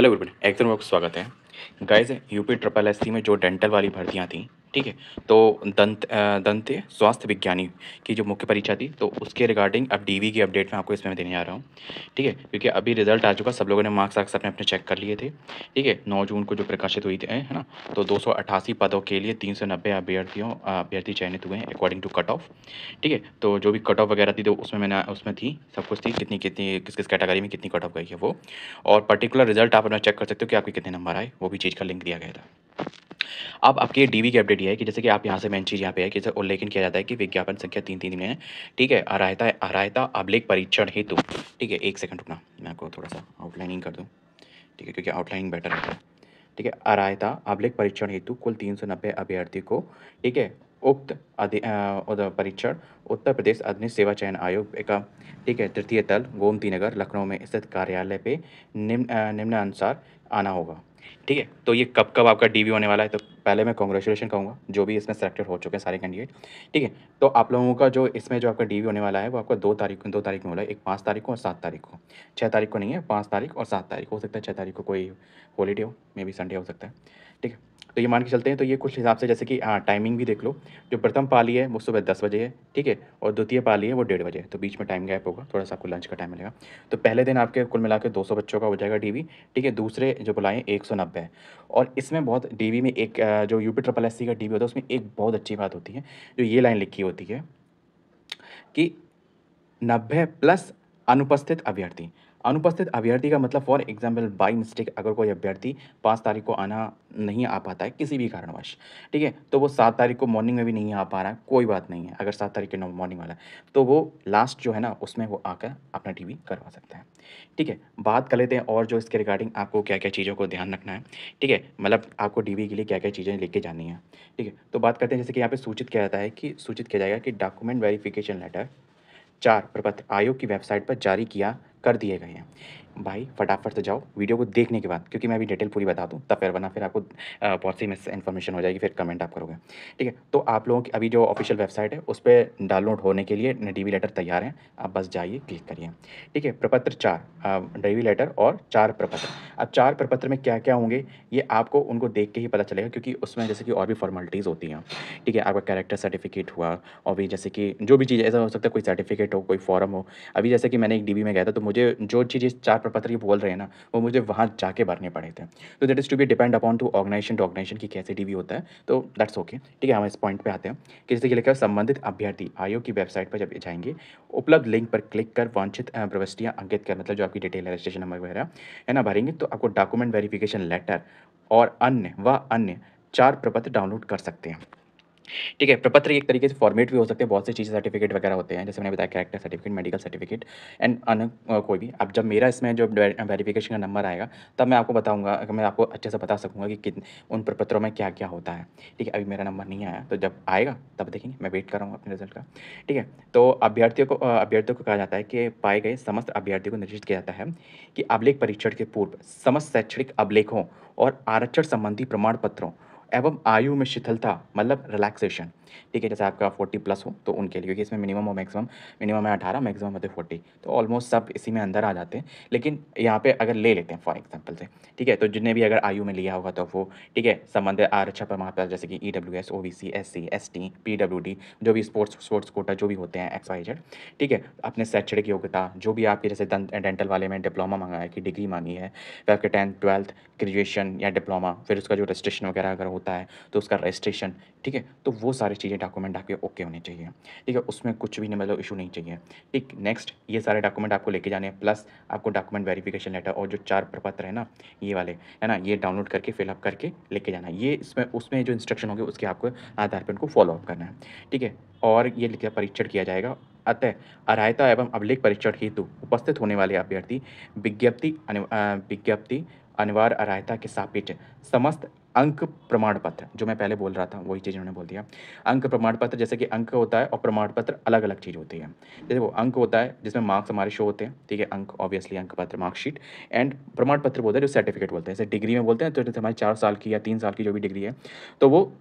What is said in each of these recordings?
Hello everyone, एकदम आपका स्वागत है। गाइस, यूपी ट्रिपल एससी में जो डेंटल वाली भर्तियां थी, ठीक है। तो दंत स्वास्थ्य विज्ञानी की जो मुख्य परीक्षा थी, तो उसके रिगार्डिंग अब डीवी की अपडेट मैं आपको इसमें देने जा रहा हूँ, ठीक है। क्योंकि अभी रिजल्ट आ चुका, सब लोगों ने मार्क्स वार्क्स अपने अपने चेक कर लिए थे, ठीक है। 9 जून को जो प्रकाशित हुई थी, है ना। तो 288 पदों के लिए 390 अभ्यर्थी चयनित हुए हैं अकॉर्डिंग टू कट ऑफ, ठीक है। तो जो भी कट ऑफ वगैरह थी, तो उसमें थी, सब कुछ थी, कितनी कितनी किस किस कैटेगरी में कितनी कट ऑफ गई है वो। और पर्टिकुलर रिजल्ट आप अपना चेक कर सकते हो कि आपके कितने नंबर आए, वो भी चीज़ का लिंक दिया गया था। अब आपके डीवी की अपडेट ये है कि जैसे कि आप यहाँ से मेन चीज़ यहाँ पे है कि जैसे उल्लेखन किया जाता है कि विज्ञापन संख्या 3 में है, ठीक है। अर्हता अभिलेख परीक्षण हेतु, ठीक है। एक सेकंड रुकना, मैं आपको थोड़ा सा आउटलाइनिंग कर दूँ, ठीक है, क्योंकि आउटलाइनिंग बेटर रहता है, ठीक है। अर्हता अभिलेख परीक्षण हेतु कुल 390 अभ्यर्थी को, ठीक है, उक्त परीक्षण उत्तर प्रदेश अग्नि सेवा चयन आयोग का, ठीक है, तृतीय तल गोमती नगर लखनऊ में स्थित कार्यालय पे निम्नानुसार आना होगा, ठीक है। तो ये कब कब आपका डीवी होने वाला है, तो पहले मैं कॉन्ग्रेचुलेशन कहूँगा जो भी इसमें सेलेक्टेड हो चुके हैं सारे कैंडिडेट, ठीक है। तो आप लोगों का जो इसमें जो आपका डीवी होने वाला है वो आपका 2 तारीख में हो रहा है, एक 5 तारीख को और 7 तारीख को। 6 तारीख को नहीं है, 5 तारीख और 7 तारीख हो सकता है। 6 तारीख को कोई हॉलीडे हो, मे बी संडे हो सकता है, ठीक है। तो ये मान के चलते हैं, तो ये कुछ हिसाब से जैसे कि टाइमिंग भी देख लो। जो प्रथम पाली है वो सुबह 10 बजे है, ठीक है। और द्वितीय पाली है वो 1:30 बजे है, तो बीच में टाइम गैप होगा, थोड़ा सा आपको लंच का टाइम मिलेगा। तो पहले दिन आपके कुल मिला के 200 बच्चों का हो जाएगा डीवी, ठीक है। दूसरे जो बुलाएँ 190 है। और इसमें बहुत डीवी में एक जो यूपी ट्रिपल एससी का डीवी होता है, उसमें एक बहुत अच्छी बात होती है, जो ये लाइन लिखी होती है कि 90 प्लस अनुपस्थित अभ्यर्थी। अनुपस्थित अभ्यर्थी का मतलब फॉर एग्जाम्पल बाई मिस्टेक अगर कोई अभ्यर्थी 5 तारीख को आना नहीं आ पाता है किसी भी कारणवश, ठीक है, तो वो 7 तारीख को मॉर्निंग में भी नहीं आ पा रहा है, कोई बात नहीं है। अगर 7 तारीख के मॉर्निंग वाला है, तो वो लास्ट जो है ना उसमें वो आकर अपना टीवी करवा सकता है, ठीक है। बात कर लेते हैं और जो इसके रिगार्डिंग आपको क्या क्या चीज़ों को ध्यान रखना है, ठीक है। मतलब आपको डीवी के लिए क्या क्या चीज़ें लेके जानी है, ठीक है। तो बात करते हैं जैसे कि यहाँ पे सूचित किया जाता है कि सूचित किया जाएगा कि डॉक्यूमेंट वेरिफिकेशन लेटर 4 प्रपत्र आयोग की वेबसाइट पर जारी किया कर दिए गए हैं। भाई फटाफट से जाओ वीडियो को देखने के बाद, क्योंकि मैं अभी डिटेल पूरी बता दूँ तब फिर, वरना फिर आपको बहुत सी मिस इन्फॉर्मेशन हो जाएगी, फिर कमेंट आप करोगे, ठीक है। तो आप लोगों की अभी जो ऑफिशियल वेबसाइट है उस पे डाउनलोड होने के लिए डीवी लेटर तैयार हैं, आप बस जाइए क्लिक करिए, ठीक है। प्रपत्र 4 डीवी लेटर और 4 प्रपत्र। अब 4 प्रपत्र में क्या-क्या होंगे ये आपको उनको देख के ही पता चलेगा, क्योंकि उसमें जैसे कि और भी फॉर्मेलिटीज़ होती हैं, ठीक है। आपका कैरेक्टर सर्टिफिकेट हुआ, और भी जैसे कि जो भी चीज़ ऐसा हो सकता है, कोई सर्टिफिकेट हो, कोई फॉर्म हो। अभी जैसे कि मैंने एक डीबी में गया था, तो मुझे जो चीज़ें 4 प्रपत्र ये बोल रहे हैं ना, वो मुझे वहाँ जाके भरने पड़े थे। तो that is to be depend upon to organization की कैसे डीबी होता है, तो दैट्स ओके, ठीक है। हम इस पॉइंट पे आते हैं कि जैसे कि लिखा है संबंधित अभ्यर्थी आयोग की वेबसाइट पर जब जाएँगे, उपलब्ध लिंक पर क्लिक कर वांछित प्रविष्टियाँ अंकित कर, मतलब जो आपकी डिटेल है, रजिस्ट्रेशन नंबर वगैरह, है ना, भरेंगे तो आपको डॉक्यूमेंट वेरिफिकेशन लेटर और अन्य 4 प्रपत्र डाउनलोड कर सकते हैं। ठीक है, प्रपत्र एक तरीके से फॉर्मेट भी हो सकते हैं, बहुत सी चीज़ें सर्टिफिकेट वगैरह होते हैं, जैसे मैंने बताया character certificate, medical certificate and अन्य कोई भी। अब जब मेरा इसमें जो वेरिफिकेशन का नंबर आएगा, तब मैं आपको बताऊँगा, मैं आपको अच्छे से बता सकूँगा कि किन उन प्रपत्रों में क्या-क्या होता है। ठीक है, अभी मेरा नंबर नहीं आया, तो जब आएगा तब देखेंगे, मैं वेट कर रहा हूँ अपने रिज़ल्ट का। ठीक है, तो अभ्यर्थियों को कहा जाता है कि पाए गए समस्त अभ्यर्थियों को निर्देशित किया जाता है कि अभिलेख परीक्षण के पूर्व समस्त शैक्षणिक अभिलेखों और आरक्षण संबंधी प्रमाण पत्रों एवं आयु में शिथिलता मतलब रिलैक्सेशन, ठीक है, जैसे आपका 40 प्लस हो तो उनके लिए, क्योंकि इसमें मिनिमम और मैक्सिमम, मिनिमम है 18, मैक्सिमम होते 40, तो ऑलमोस्ट सब इसी में अंदर आ जाते हैं। लेकिन यहाँ पे अगर ले लेते हैं फॉर एग्जांपल से, ठीक है, तो जिन्हें भी अगर आयु में लिया होगा तो वो, ठीक है, संबंधित आरक्षण प्रमाण पत्र जैसे कि EWS, OBC, SC, ST, PWD, जो भी स्पोर्ट्स कोटा जो भी होते हैं एक्स वाई जेड, ठीक है, अपने शैक्षणिक योग्यता जो भी आपके, जैसे डेंटल वाले में डिप्लोमा मांगा है कि डिग्री मांगी है, फिर आपके 10th 12th ग्रेजुएशन या डिप्लोमा, फिर उसका जो रजिस्ट्रेशन वगैरह अगर होता है तो उसका रजिस्ट्रेशन, ठीक है, तो वो सारी चीज़ें डॉक्यूमेंट आपके ओके होने चाहिए, ठीक है, उसमें कुछ भी नहीं मतलब इशू नहीं चाहिए। ठीक, नेक्स्ट ये सारे डॉक्यूमेंट आपको लेके जाने हैं, प्लस आपको डॉक्यूमेंट वेरिफिकेशन लेटर और जो 4 प्रपत्र है ना, ये वाले, है ना, ये डाउनलोड करके फिलअप करके लेके जाना है। ये इसमें उसमें जो इंस्ट्रक्शन होंगे उसके आपको आधार पे उनको फॉलो अप करना है, ठीक है। और ये लिखा परीक्षण किया जाएगा, अतः अर्हता एवं अभिलेख परीक्षण हेतु उपस्थित होने वाले अभ्यर्थी विज्ञप्ति अनिवार्य अर्हता के सापेक्ष समस्त अंक प्रमाण पत्र, जो मैं पहले बोल रहा था वही चीज़ उन्होंने बोल दिया। अंक प्रमाण पत्र, जैसे कि अंक होता है और प्रमाण पत्र अलग-अलग चीज़ होती है। जैसे वो अंक होता है जिसमें मार्क्स हमारे शो होते हैं, ठीक है, अंक ऑब्वियसली अंक पत्र मार्कशीट, एंड प्रमाण पत्र बोलते हैं जो सर्टिफिकेट बोलते हैं। जैसे डिग्री में बोलते हैं तो जैसे हमारी 4 साल की या 3 साल की जो भी डिग्री है, तो वो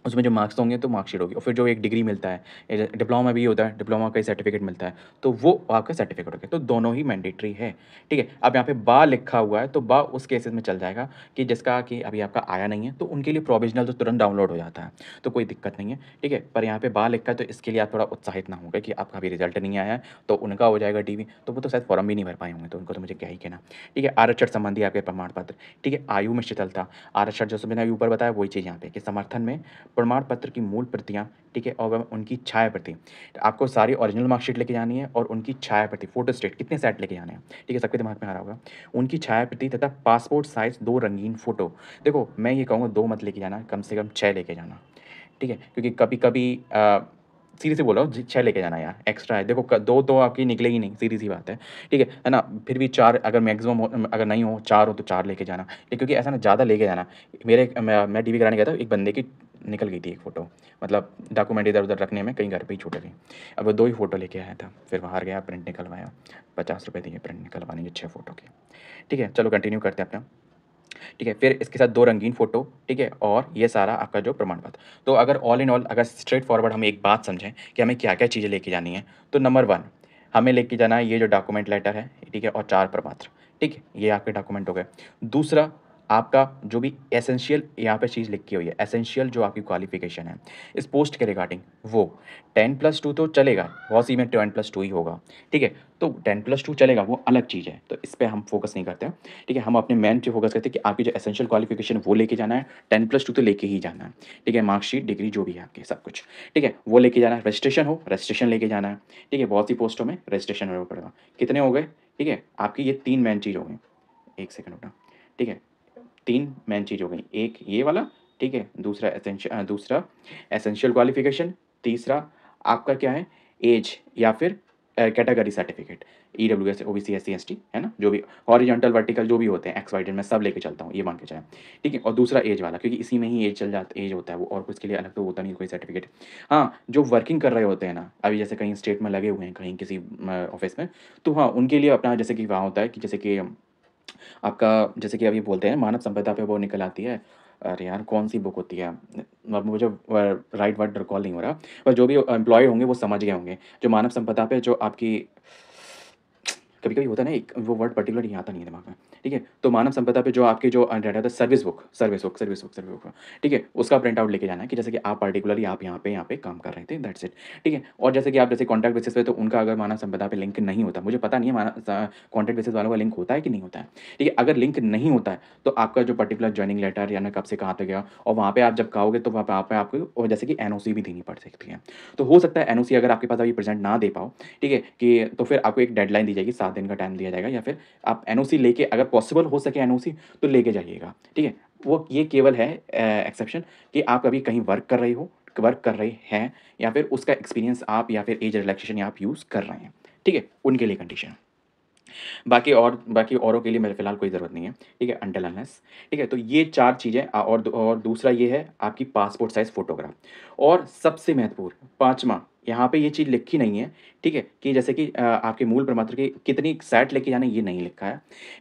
उसमें जो मार्क्स होंगे तो मार्कशीट होगी, और फिर जो एक डिग्री मिलता है, डिप्लोमा में भी होता है, डिप्लोमा का ही सर्टिफिकेट मिलता है, तो वो आपका सर्टिफिकेट हो गया। तो दोनों ही मैंडेटरी है, ठीक है। अब यहाँ पे बा लिखा हुआ है, तो बा उस केसेस में चल जाएगा कि जिसका कि अभी आपका आया नहीं है, तो उनके लिए प्रोविजनल तो तुरंत डाउनलोड हो जाता है, तो कोई दिक्कत नहीं है, ठीक है। पर यहाँ पे बा लिखा है, तो इसके लिए आप थोड़ा उत्साहित ना होगा कि आपका अभी रिजल्ट नहीं आया है, तो उनका हो जाएगा डीवी, तो वो तो शायद फॉर्म भी नहीं भर पाए होंगे, तो उनको तो मुझे क्या ही कहना, ठीक है। आरक्षण संबंधी आपके प्रमाण पत्र, ठीक है। आयु में शिथिलता, आरक्षण जो मैंने अभी ऊपर बताया वही चीज़ यहाँ पे कि समर्थन में प्रमाण पत्र की मूल प्रतियाँ, ठीक है, और उनकी छाया प्रति, आपको सारी ओरिजिनल मार्कशीट लेके जानी है, और उनकी छाया प्रति फोटो स्टेट कितने सेट लेके जाने हैं, ठीक है, सबके दिमाग में आ रहा होगा। उनकी छाया प्रति तथा पासपोर्ट साइज 2 रंगीन फोटो। देखो मैं ये कहूँगा 2 मत लेके जाना, कम से कम 6 लेके जाना, ठीक है, क्योंकि कभी कभी सीधी सी बोल रहा हूँ, 6 लेके जाना यार, एक्स्ट्रा है। देखो 2 तो आपकी निकलेगी नहीं, सीधी सी बात है, ठीक है ना। फिर भी 4 अगर मैक्सिमम हो, अगर नहीं हो 4 हो तो 4 लेके जाना, ठीक, क्योंकि ऐसा ना ज़्यादा लेके जाना। मैं डीवी कराने गया था, एक बंदे की निकल गई थी एक फ़ोटो, मतलब डॉक्यूमेंट इधर-उधर रखने में कहीं घर पे ही छूट गई। अब वो 2 ही फ़ोटो लेके आया था, फिर बाहर गया प्रिंट निकलवाया, ₹50 दिए प्रिंट निकलवाने के 6 फ़ोटो के, ठीक है। चलो कंटिन्यू करते हैं अपना, ठीक है। फिर इसके साथ 2 रंगीन फ़ोटो, ठीक है, और ये सारा आपका जो प्रमाण पत्र। तो अगर ऑल इन ऑल अगर स्ट्रेट फॉरवर्ड हम एक बात समझें कि हमें क्या-क्या चीज़ें लेके जानी है, तो नंबर 1 हमें लेके जाना है ये जो डॉक्यूमेंट लेटर है, ठीक है, और 4 प्रमात्र, ठीक है, ये आपके डॉक्यूमेंट हो गए। दूसरा आपका जो भी एसेंशियल यहाँ पे चीज़ लिखी हुई है, एसेंशियल जो आपकी क्वालिफ़िकेशन है, इस पोस्ट के रिगार्डिंग वो 10+2 तो चलेगा, बहुत सी में 10+2 ही होगा, ठीक है। तो 10+2 चलेगा, वो अलग चीज़ है, तो इस पे हम फ़ोकस नहीं करते हैं, ठीक है। हम अपने मेन पे फ़ोकस करते हैं कि आपकी जो एसेंशियल क्वालिफ़िकेशन वो लेके जाना है, 10+2 तो लेके ही जाना है, ठीक है। मार्कशीट, डिग्री जो भी है आपकी सब कुछ, ठीक है, वो लेके जाना है। रजिस्ट्रेशन हो, रजिस्ट्रेशन लेके जाना है, ठीक है। बहुत सी पोस्टों में रजिस्ट्रेशन होना पड़ेगा। कितने हो गए, ठीक है, आपकी ये 3 मेन चीज़ हो गई। 1 सेकंड रुकना, ठीक है। 3 मेन चीज़ हो गई। एक ये वाला, ठीक है, दूसरा एसेंशियल क्वालिफ़िकेशन, तीसरा आपका क्या है, ऐज या फिर category certificate, EWS, OBC, SC, ST, है ना? जो भी हॉरिज़ॉन्टल, वर्टिकल जो भी होते हैं, एक्स, वाई, ज़ेड मैं सब लेके चलता हूँ, ये मान के चलें, ठीक है। और दूसरा ऐज वाला, क्योंकि इसी में ही ऐज होता है वो, और कुछ के लिए अलग तो होता नहीं कोई सर्टिफ़िकेट। हाँ, जो वर्किंग कर रहे होते हैं ना, अभी जैसे कहीं स्टेट में लगे हुए हैं, कहीं किसी ऑफ़िस में, तो हाँ, उनके लिए अपना जैसे कि वहाँ होता है कि जैसे कि आपका जैसे कि अभी बोलते हैं मानव संपदा पे वो निकल आती है। अरे यार कौन-सी बुक होती है? अब मुझे राइट वर्ड रिकॉल नहीं हो रहा। पर जो भी एम्प्लॉयी होंगे वो समझ गए होंगे। जो मानव संपदा पे जो आपकी कभी-कभी होता है ना एक वो वर्ड पर्टिकुलर यहाँ आता नहीं है दिमाग में, ठीक है? तो मानव संपदा पे जो आपके जो रहता था सर्विस बुक, ठीक है? उसका प्रिंट आउट लेके जाना है कि जैसे कि आप पर्टिकुलरली आप यहाँ पे काम कर रहे थे, दैट्स इट, ठीक है? और जैसे कि आप जैसे कॉन्ट्रैक्ट बेसिस पे तो उनका अगर मानव संपदा पे लिंक नहीं होता, मुझे पता नहीं है कॉन्ट्रैक्ट बेसिस वालों का लिंक होता है कि नहीं होता है, ठीक है? अगर लिंक नहीं होता है, तो आपका जो पर्टिकुलर जॉइनिंग लेटर या ना कब से कहाँ पे गया और वहाँ पे आप जब कहोगे तो वहाँ पे आपको और जैसे कि एनओसी भी देनी पड़ सकती है। तो हो सकता है एनओसी अगर आपके पास अभी प्रेज़ेंट ना दे पाओ, ठीक है? कि तो फिर आपको एक डेडलाइन दी जाएगी, 7 दिन का टाइम दिया जाएगा या फिर आप एनओसी लेके अगर पॉसिबल हो सके एनओसी तो लेके जाइएगा, ठीक है? वो ये केवल है एक्सेप्शन कि आप अभी कहीं वर्क कर रहे हैं या फिर उसका एक्सपीरियंस आप या फिर एज रिलैक्सेशन आप यूज़ कर रहे हैं, ठीक है? उनके लिए कंडीशन है। बाकी औरों के लिए मेरे फ़िलहाल कोई ज़रूरत नहीं है, ठीक है? अनटिल अनलेस, ठीक है? तो ये 4 चीज़ें और दूसरा ये है आपकी पासपोर्ट साइज़ फ़ोटोग्राफ और सबसे महत्वपूर्ण 5वां यहाँ पे ये चीज़ लिखी नहीं है, ठीक है? कि जैसे कि आपके मूल प्रमात्र के कितनी सेट लेके जाने ये नहीं लिखा है।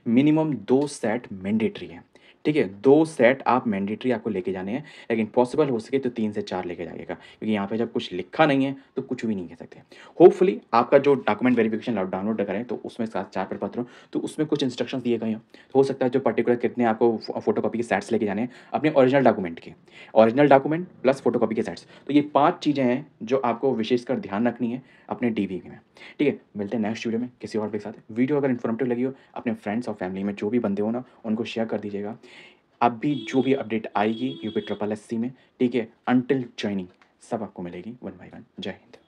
मिनिमम 2 सेट मैंडेटरी है, ठीक है? 2 सेट आप मैंडेटरी आपको लेके जाने हैं, लेकिन पॉसिबल हो सके तो 3 से 4 लेके जाइएगा, क्योंकि यहाँ पे जब कुछ लिखा नहीं है, तो कुछ भी नहीं कह सकते। होपफुली आपका जो डॉक्यूमेंट वेरिफिकेशन आप डाउनलोड करें तो उसमें साथ 4 प्रपत्र हो, तो उसमें कुछ इंस्ट्रक्शंस दिए गए हों। हो सकता है जो पर्टिकुलर कितने आपको फ़ोटोकॉपी के सेट्स लेके जाने हैं, अपने ओरिजिनल डॉक्यूमेंट के। ओरिजिनल डॉक्यूमेंट प्लस फ़ोटोकॉपी के सेट्स। तो ये 5 चीज़ें हैं जो आपको विशेषकर ध्यान रखनी है अपने डीवी में, ठीक है? मिलते हैं नेक्स्ट वीडियो में किसी और के साथ। वीडियो अगर इन्फॉर्मेटिव लगी हो, अपने फ्रेंड्स और फैमिली में जो भी बंदे हो ना, उनको शेयर कर दीजिएगा। अब भी जो भी अपडेट आएगी यूपी ट्रिपल एससी में, ठीक है? अंटिल जॉइनिंग सब आपको मिलेगी वन बाय वन। जय हिंद।